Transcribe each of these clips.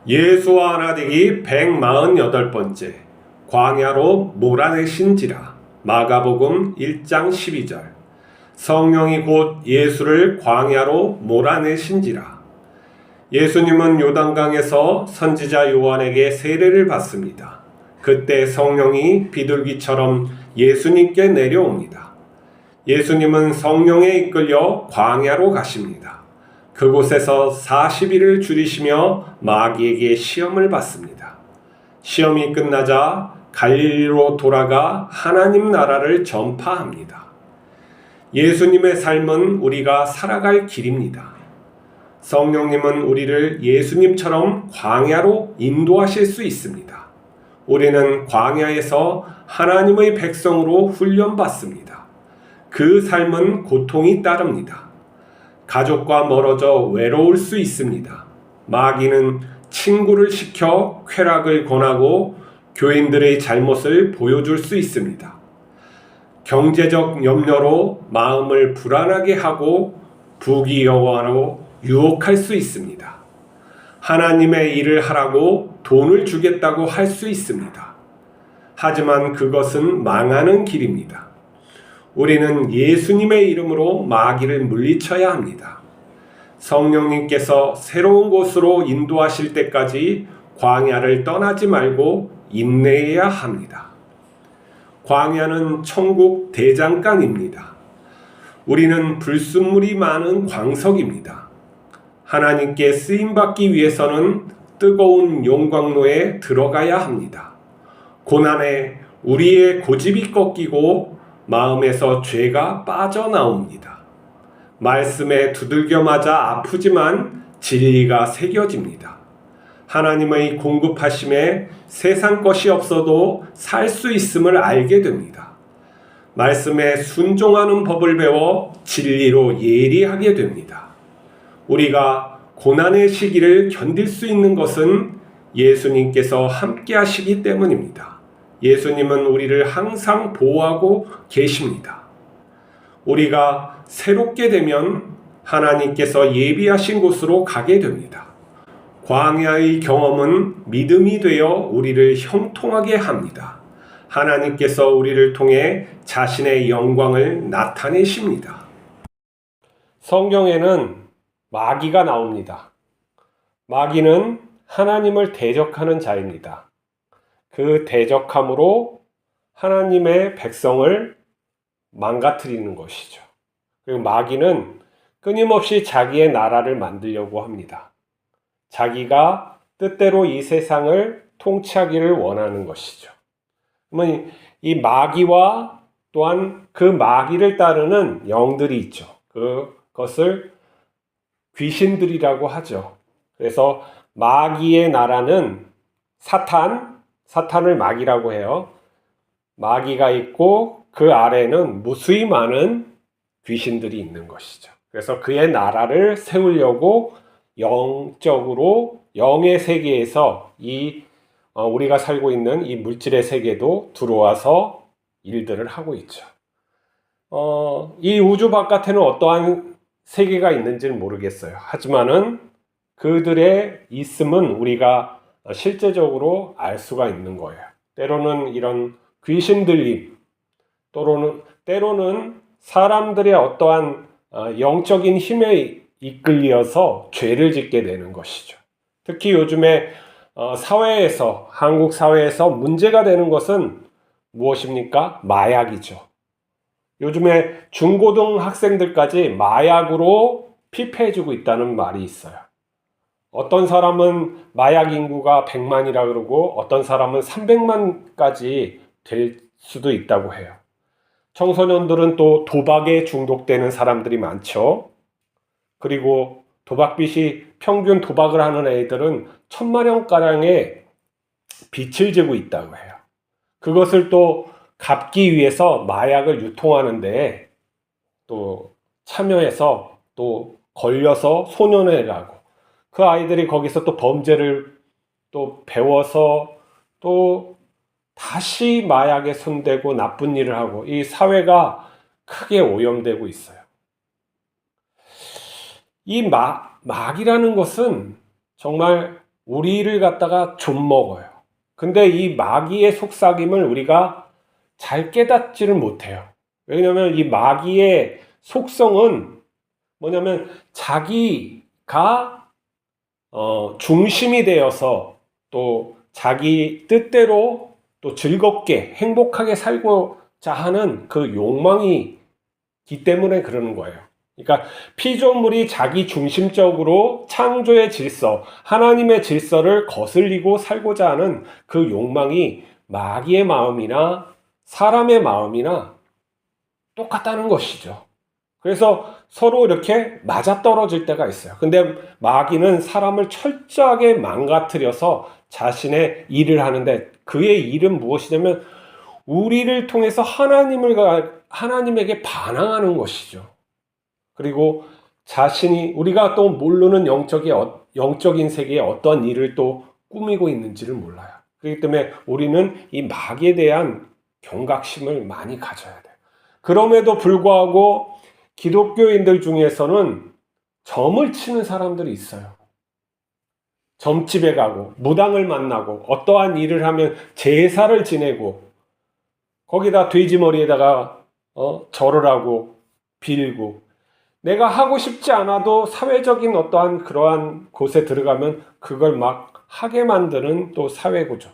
예수와 하나되기 148번째 광야로 몰아내신지라. 마가복음 1장 12절. 성령이 곧 예수를 광야로 몰아내신지라. 예수님은 요단강에서 선지자 요한에게 세례를 받습니다. 그때 성령이 비둘기처럼 예수님께 내려옵니다. 예수님은 성령에 이끌려 광야로 가십니다. 그곳에서 40일을 줄이시며 마귀에게 시험을 받습니다. 시험이 끝나자 갈릴리로 돌아가 하나님 나라를 전파합니다. 예수님의 삶은 우리가 살아갈 길입니다. 성령님은 우리를 예수님처럼 광야로 인도하실 수 있습니다. 우리는 광야에서 하나님의 백성으로 훈련받습니다. 그 삶은 고통이 따릅니다. 가족과 멀어져 외로울 수 있습니다. 마귀는 친구를 시켜 쾌락을 권하고 교인들의 잘못을 보여줄 수 있습니다. 경제적 염려로 마음을 불안하게 하고 부귀영화로 유혹할 수 있습니다. 하나님의 일을 하라고 돈을 주겠다고 할 수 있습니다. 하지만 그것은 망하는 길입니다. 우리는 예수님의 이름으로 마귀를 물리쳐야 합니다. 성령님께서 새로운 곳으로 인도하실 때까지 광야를 떠나지 말고 인내해야 합니다. 광야는 천국 대장간입니다. 우리는 불순물이 많은 광석입니다. 하나님께 쓰임받기 위해서는 뜨거운 용광로에 들어가야 합니다. 고난에 우리의 고집이 꺾이고 마음에서 죄가 빠져나옵니다. 말씀에 두들겨 맞아 아프지만 진리가 새겨집니다. 하나님의 공급하심에 세상 것이 없어도 살 수 있음을 알게 됩니다. 말씀에 순종하는 법을 배워 진리로 예리하게 됩니다. 우리가 고난의 시기를 견딜 수 있는 것은 예수님께서 함께 하시기 때문입니다. 예수님은 우리를 항상 보호하고 계십니다. 우리가 새롭게 되면 하나님께서 예비하신 곳으로 가게 됩니다. 광야의 경험은 믿음이 되어 우리를 형통하게 합니다. 하나님께서 우리를 통해 자신의 영광을 나타내십니다. 성경에는 마귀가 나옵니다. 마귀는 하나님을 대적하는 자입니다. 그 대적함으로 하나님의 백성을 망가뜨리는 것이죠. 그리고 마귀는 끊임없이 자기의 나라를 만들려고 합니다. 자기가 뜻대로 이 세상을 통치하기를 원하는 것이죠. 그러면 이 마귀와 또한 그 마귀를 따르는 영들이 있죠. 그것을 귀신들이라고 하죠. 그래서 마귀의 나라는 사탄을 마귀라고 해요. 마귀가 있고 그 아래는 무수히 많은 귀신들이 있는 것이죠. 그래서 그의 나라를 세우려고 영적으로 영의 세계에서 우리가 살고 있는 이 물질의 세계도 들어와서 일들을 하고 있죠. 이 우주 바깥에는 어떠한 세계가 있는지는 모르겠어요. 하지만은 그들의 있음은 우리가 실제적으로 알 수가 있는 거예요. 때로는 이런 귀신 들림, 때로는 사람들의 어떠한 영적인 힘에 이끌려서 죄를 짓게 되는 것이죠. 특히 요즘에 한국 사회에서 문제가 되는 것은 무엇입니까? 마약이죠. 요즘에 중고등 학생들까지 마약으로 피폐해지고 있다는 말이 있어요. 어떤 사람은 마약 인구가 100만이라 그러고 어떤 사람은 300만까지 될 수도 있다고 해요. 청소년들은 또 도박에 중독되는 사람들이 많죠. 그리고 도박빚이 평균 도박을 하는 애들은 1,000만 원가량의 빚을 지고 있다고 해요. 그것을 또 갚기 위해서 마약을 유통하는데 또 참여해서 또 걸려서 소년에 가고 그 아이들이 거기서 또 범죄를 또 배워서 또 다시 마약에 손대고 나쁜 일을 하고 이 사회가 크게 오염되고 있어요. 이 마귀라는 것은 정말 우리를 갖다가 좀먹어요. 근데 이 마귀의 속삭임을 우리가 잘 깨닫지를 못해요. 왜냐하면 이 마귀의 속성은 뭐냐면 자기가 중심이 되어서 또 자기 뜻대로 또 즐겁게 행복하게 살고자 하는 그 욕망이기 때문에 그러는 거예요. 그러니까 피조물이 자기 중심적으로 창조의 질서, 하나님의 질서를 거슬리고 살고자 하는 그 욕망이 마귀의 마음이나 사람의 마음이나 똑같다는 것이죠. 그래서 서로 이렇게 맞아떨어질 때가 있어요. 근데 마귀는 사람을 철저하게 망가뜨려서 자신의 일을 하는데, 그의 일은 무엇이냐면 우리를 통해서 하나님에게 반항하는 것이죠. 그리고 자신이, 우리가 또 모르는 영적인 세계에 어떤 일을 또 꾸미고 있는지를 몰라요. 그렇기 때문에 우리는 이 마귀에 대한 경각심을 많이 가져야 돼요. 그럼에도 불구하고 기독교인들 중에서는 점을 치는 사람들이 있어요. 점집에 가고 무당을 만나고 어떠한 일을 하면 제사를 지내고 거기다 돼지머리에다가 절을 하고 빌고, 내가 하고 싶지 않아도 사회적인 어떠한 그러한 곳에 들어가면 그걸 막 하게 만드는 또 사회구조.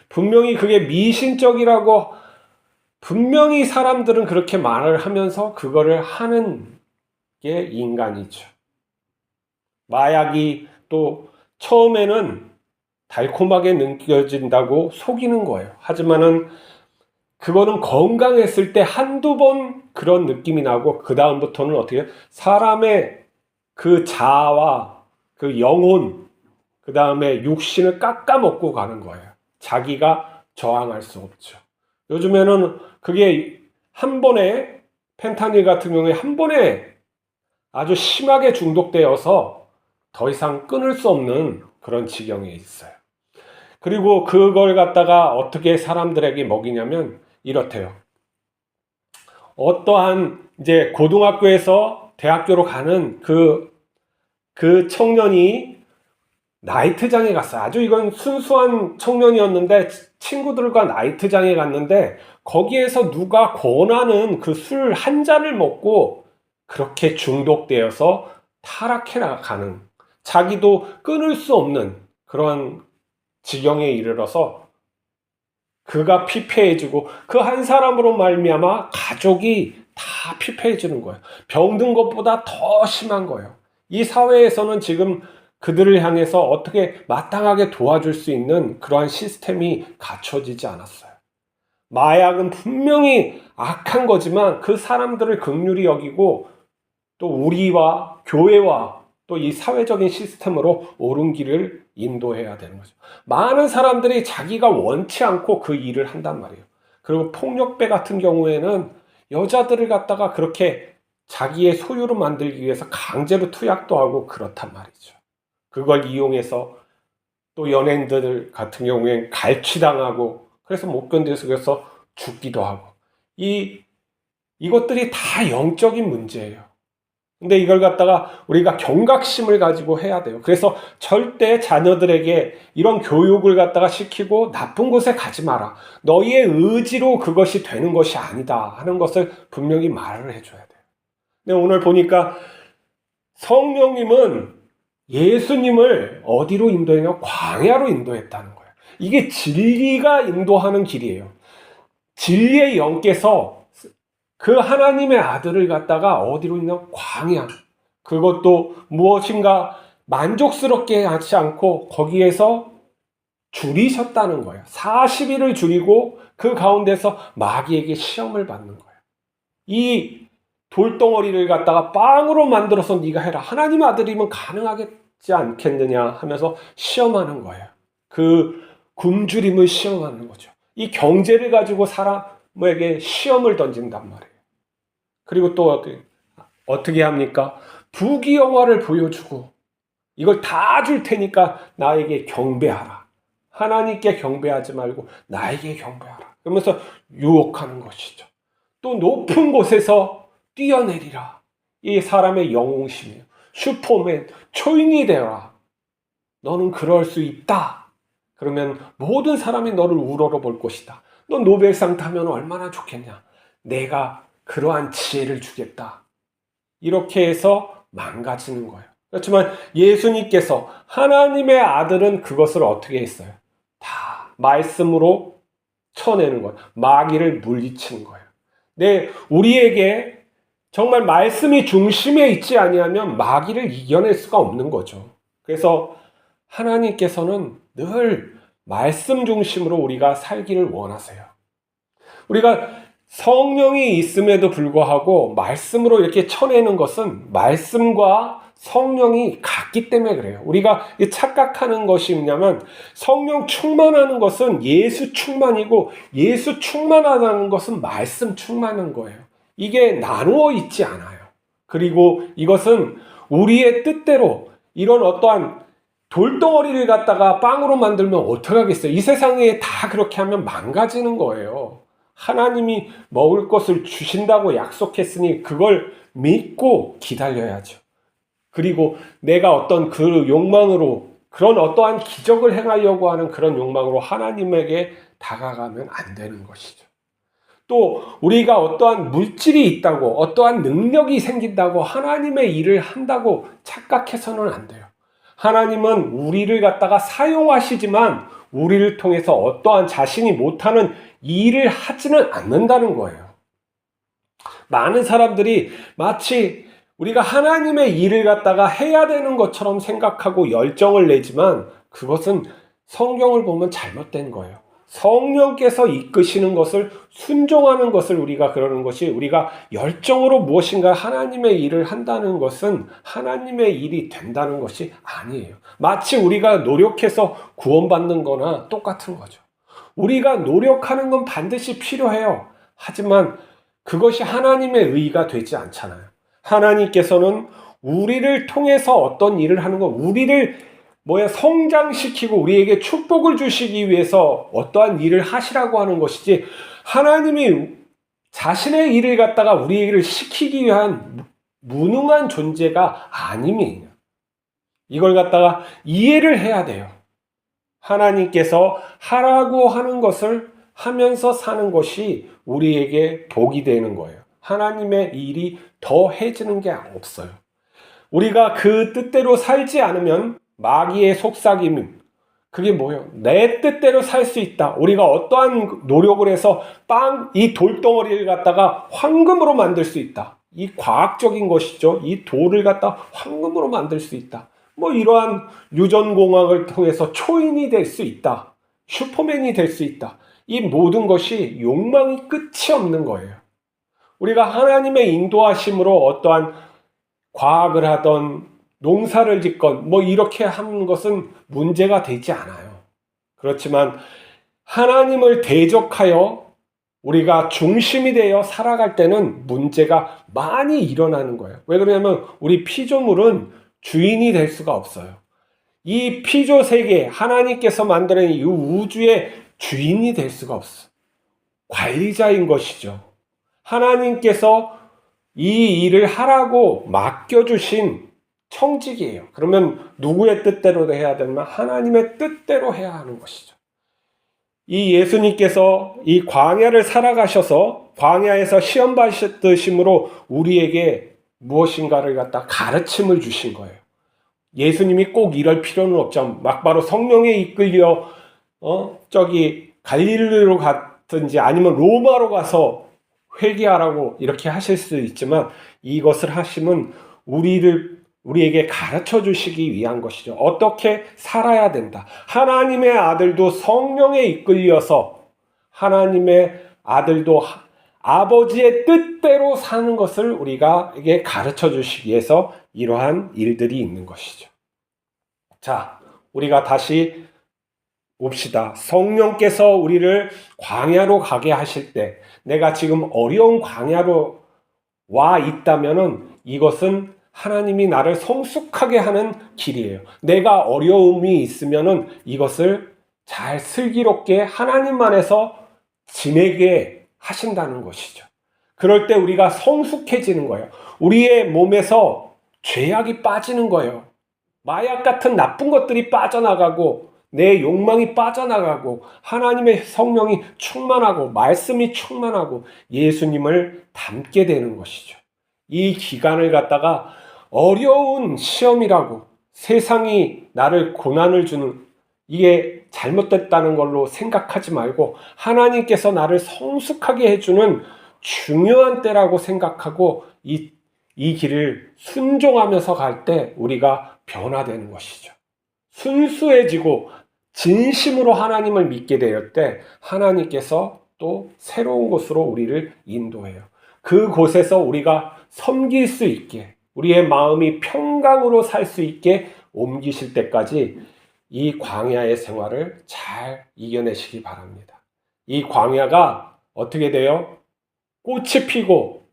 분명히 그게 미신적이라고 분명히 사람들은 그렇게 말을 하면서 그거를 하는 게 인간이죠. 마약이 또 처음에는 달콤하게 느껴진다고 속이는 거예요. 하지만은 그거는 건강했을 때 한두 번 그런 느낌이 나고, 그 다음부터는 어떻게 해요? 사람의 그 자아와 그 영혼, 그 다음에 육신을 깎아먹고 가는 거예요. 자기가 저항할 수 없죠. 요즘에는 그게 한 번에, 펜타닐 같은 경우에 한 번에 아주 심하게 중독되어서 더 이상 끊을 수 없는 그런 지경에 있어요. 그리고 그걸 갖다가 어떻게 사람들에게 먹이냐면 이렇대요. 어떠한 이제 고등학교에서 대학교로 가는 그 청년이 나이트장에 갔어요. 아주 이건 순수한 청년이었는데 친구들과 나이트장에 갔는데 거기에서 누가 권하는 그 술 한 잔을 먹고 그렇게 중독되어서 타락해 나가는, 자기도 끊을 수 없는 그런 지경에 이르러서 그가 피폐해지고 그 한 사람으로 말미암아 가족이 다 피폐해지는 거예요. 병든 것보다 더 심한 거예요. 이 사회에서는 지금 그들을 향해서 어떻게 마땅하게 도와줄 수 있는 그러한 시스템이 갖춰지지 않았어요. 마약은 분명히 악한 거지만 그 사람들을 긍휼히 여기고 또 우리와 교회와 또 이 사회적인 시스템으로 옳은 길을 인도해야 되는 거죠. 많은 사람들이 자기가 원치 않고 그 일을 한단 말이에요. 그리고 폭력배 같은 경우에는 여자들을 갖다가 그렇게 자기의 소유로 만들기 위해서 강제로 투약도 하고 그렇단 말이죠. 그걸 이용해서 또 연예인들 같은 경우엔 갈취당하고, 그래서 못 견뎌서 그래서 죽기도 하고, 이것들이 다 영적인 문제예요. 근데 이걸 갖다가 우리가 경각심을 가지고 해야 돼요. 그래서 절대 자녀들에게 이런 교육을 갖다가 시키고 나쁜 곳에 가지 마라, 너희의 의지로 그것이 되는 것이 아니다 하는 것을 분명히 말을 해줘야 돼요. 근데 오늘 보니까 성령님은 예수님을 어디로 인도했냐? 광야로 인도했다는 거예요. 이게 진리가 인도하는 길이에요. 진리의 영께서 그 하나님의 아들을 갖다가 어디로 있냐? 광야. 그것도 무엇인가 만족스럽게 하지 않고 거기에서 줄이셨다는 거예요. 40일을 줄이고 그 가운데서 마귀에게 시험을 받는 거예요. 이 돌덩어리를 갖다가 빵으로 만들어서 네가 해라, 하나님의 아들이면 가능하겠지 않겠느냐 하면서 시험하는 거예요. 그 굶주림을 시험하는 거죠. 이 경제를 가지고 사람에게 시험을 던진단 말이에요. 그리고 또 어떻게 합니까? 부귀영화를 보여주고 이걸 다 줄 테니까 나에게 경배하라. 하나님께 경배하지 말고 나에게 경배하라. 그러면서 유혹하는 것이죠. 또 높은 곳에서 뛰어내리라. 이 사람의 영웅심이에요. 슈퍼맨, 초인이 되어라. 너는 그럴 수 있다. 그러면 모든 사람이 너를 우러러볼 것이다. 너 노벨상 타면 얼마나 좋겠냐. 내가 그러한 지혜를 주겠다. 이렇게 해서 망가지는 거예요. 그렇지만 예수님께서 하나님의 아들은 그것을 어떻게 했어요? 다 말씀으로 쳐내는 거예요. 마귀를 물리치는 거예요. 네, 우리에게 정말 말씀이 중심에 있지 아니하면 마귀를 이겨낼 수가 없는 거죠. 그래서 하나님께서는 늘 말씀 중심으로 우리가 살기를 원하세요. 우리가 성령이 있음에도 불구하고 말씀으로 이렇게 쳐내는 것은 말씀과 성령이 같기 때문에 그래요. 우리가 착각하는 것이 뭐냐면 성령 충만하는 것은 예수 충만이고 예수 충만하다는 것은 말씀 충만한 거예요. 이게 나누어 있지 않아요. 그리고 이것은 우리의 뜻대로 이런 어떠한 돌덩어리를 갖다가 빵으로 만들면 어떡하겠어요? 이 세상에 다 그렇게 하면 망가지는 거예요. 하나님이 먹을 것을 주신다고 약속했으니 그걸 믿고 기다려야죠. 그리고 내가 어떤 그 욕망으로 그런 어떠한 기적을 행하려고 하는 그런 욕망으로 하나님에게 다가가면 안 되는 것이죠. 또 우리가 어떠한 물질이 있다고 어떠한 능력이 생긴다고 하나님의 일을 한다고 착각해서는 안 돼요. 하나님은 우리를 갖다가 사용하시지만 우리를 통해서 어떠한 자신이 못하는 일을 하지는 않는다는 거예요. 많은 사람들이 마치 우리가 하나님의 일을 갖다가 해야 되는 것처럼 생각하고 열정을 내지만 그것은 성경을 보면 잘못된 거예요. 성령께서 이끄시는 것을 순종하는 것을 우리가 그러는 것이 우리가 열정으로 무엇인가 하나님의 일을 한다는 것은 하나님의 일이 된다는 것이 아니에요. 마치 우리가 노력해서 구원받는 거나 똑같은 거죠. 우리가 노력하는 건 반드시 필요해요. 하지만 그것이 하나님의 의가 되지 않잖아요. 하나님께서는 우리를 통해서 어떤 일을 하는 건 우리를 성장시키고 우리에게 축복을 주시기 위해서 어떠한 일을 하시라고 하는 것이지 하나님이 자신의 일을 갖다가 우리를 시키기 위한 무능한 존재가 아님이에요. 이걸 갖다가 이해를 해야 돼요. 하나님께서 하라고 하는 것을 하면서 사는 것이 우리에게 복이 되는 거예요. 하나님의 일이 더해지는 게 없어요. 우리가 그 뜻대로 살지 않으면 마귀의 속삭임, 그게 뭐예요? 내 뜻대로 살 수 있다. 우리가 어떠한 노력을 해서 이 돌덩어리를 갖다가 황금으로 만들 수 있다. 이 과학적인 것이죠. 이 돌을 갖다 황금으로 만들 수 있다. 이러한 유전공학을 통해서 초인이 될 수 있다. 슈퍼맨이 될 수 있다. 이 모든 것이 욕망이 끝이 없는 거예요. 우리가 하나님의 인도하심으로 어떠한 과학을 하던 농사를 짓건 이렇게 하는 것은 문제가 되지 않아요. 그렇지만 하나님을 대적하여 우리가 중심이 되어 살아갈 때는 문제가 많이 일어나는 거예요. 왜 그러냐면 우리 피조물은 주인이 될 수가 없어요. 이 피조 세계, 하나님께서 만드는 이 우주의 주인이 될 수가 없어요. 관리자인 것이죠. 하나님께서 이 일을 하라고 맡겨주신 청직이에요. 그러면 누구의 뜻대로 해야 되나? 하나님의 뜻대로 해야 하는 것이죠. 이 예수님께서 이 광야를 살아가셔서 광야에서 시험 받으심으로 우리에게 무엇인가를 갖다 가르침을 주신 거예요. 예수님이 꼭 이럴 필요는 없죠. 막바로 성령에 이끌려 갈릴리로 갔든지 아니면 로마로 가서 회개하라고 이렇게 하실 수 있지만 이것을 하시면 우리에게 가르쳐 주시기 위한 것이죠. 어떻게 살아야 된다. 하나님의 아들도 성령에 이끌려서 하나님의 아들도 아버지의 뜻대로 사는 것을 우리에게 가르쳐 주시기 위해서 이러한 일들이 있는 것이죠. 자, 우리가 다시 봅시다. 성령께서 우리를 광야로 가게 하실 때 내가 지금 어려운 광야로 와 있다면은 이것은 하나님이 나를 성숙하게 하는 길이에요. 내가 어려움이 있으면은 이것을 잘 슬기롭게 하나님 안에서 지내게 하신다는 것이죠. 그럴 때 우리가 성숙해지는 거예요. 우리의 몸에서 죄악이 빠지는 거예요. 마약 같은 나쁜 것들이 빠져나가고 내 욕망이 빠져나가고 하나님의 성령이 충만하고 말씀이 충만하고 예수님을 닮게 되는 것이죠. 이 기간을 갖다가 어려운 시험이라고 세상이 나를 고난을 주는 이게 잘못됐다는 걸로 생각하지 말고 하나님께서 나를 성숙하게 해주는 중요한 때라고 생각하고 이 길을 순종하면서 갈 때 우리가 변화되는 것이죠. 순수해지고 진심으로 하나님을 믿게 되었을 때 하나님께서 또 새로운 곳으로 우리를 인도해요. 그곳에서 우리가 섬길 수 있게 우리의 마음이 평강으로 살 수 있게 옮기실 때까지 이 광야의 생활을 잘 이겨내시기 바랍니다. 이 광야가 어떻게 돼요? 꽃이 피고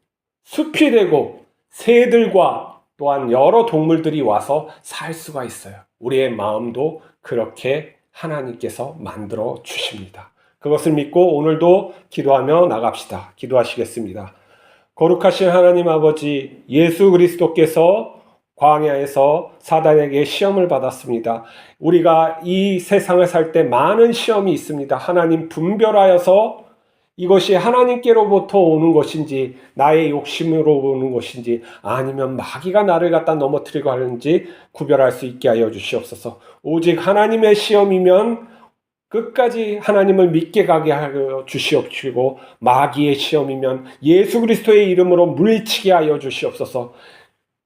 숲이 되고 새들과 또한 여러 동물들이 와서 살 수가 있어요. 우리의 마음도 그렇게 하나님께서 만들어 주십니다. 그것을 믿고 오늘도 기도하며 나갑시다. 기도하시겠습니다. 거룩하신 하나님 아버지, 예수 그리스도께서 광야에서 사단에게 시험을 받았습니다. 우리가 이 세상을 살 때 많은 시험이 있습니다. 하나님 분별하여서 이것이 하나님께로부터 오는 것인지 나의 욕심으로 오는 것인지 아니면 마귀가 나를 갖다 넘어뜨리고 하는지 구별할 수 있게 하여 주시옵소서. 오직 하나님의 시험이면 끝까지 하나님을 믿게 가게 하여 주시옵시고 마귀의 시험이면 예수 그리스도의 이름으로 물리치게 하여 주시옵소서.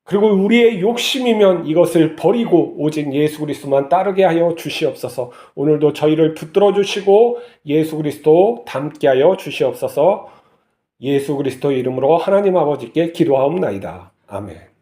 그리고 우리의 욕심이면 이것을 버리고 오직 예수 그리스도만 따르게 하여 주시옵소서. 오늘도 저희를 붙들어 주시고 예수 그리스도 닮게 하여 주시옵소서. 예수 그리스도의 이름으로 하나님 아버지께 기도하옵나이다. 아멘.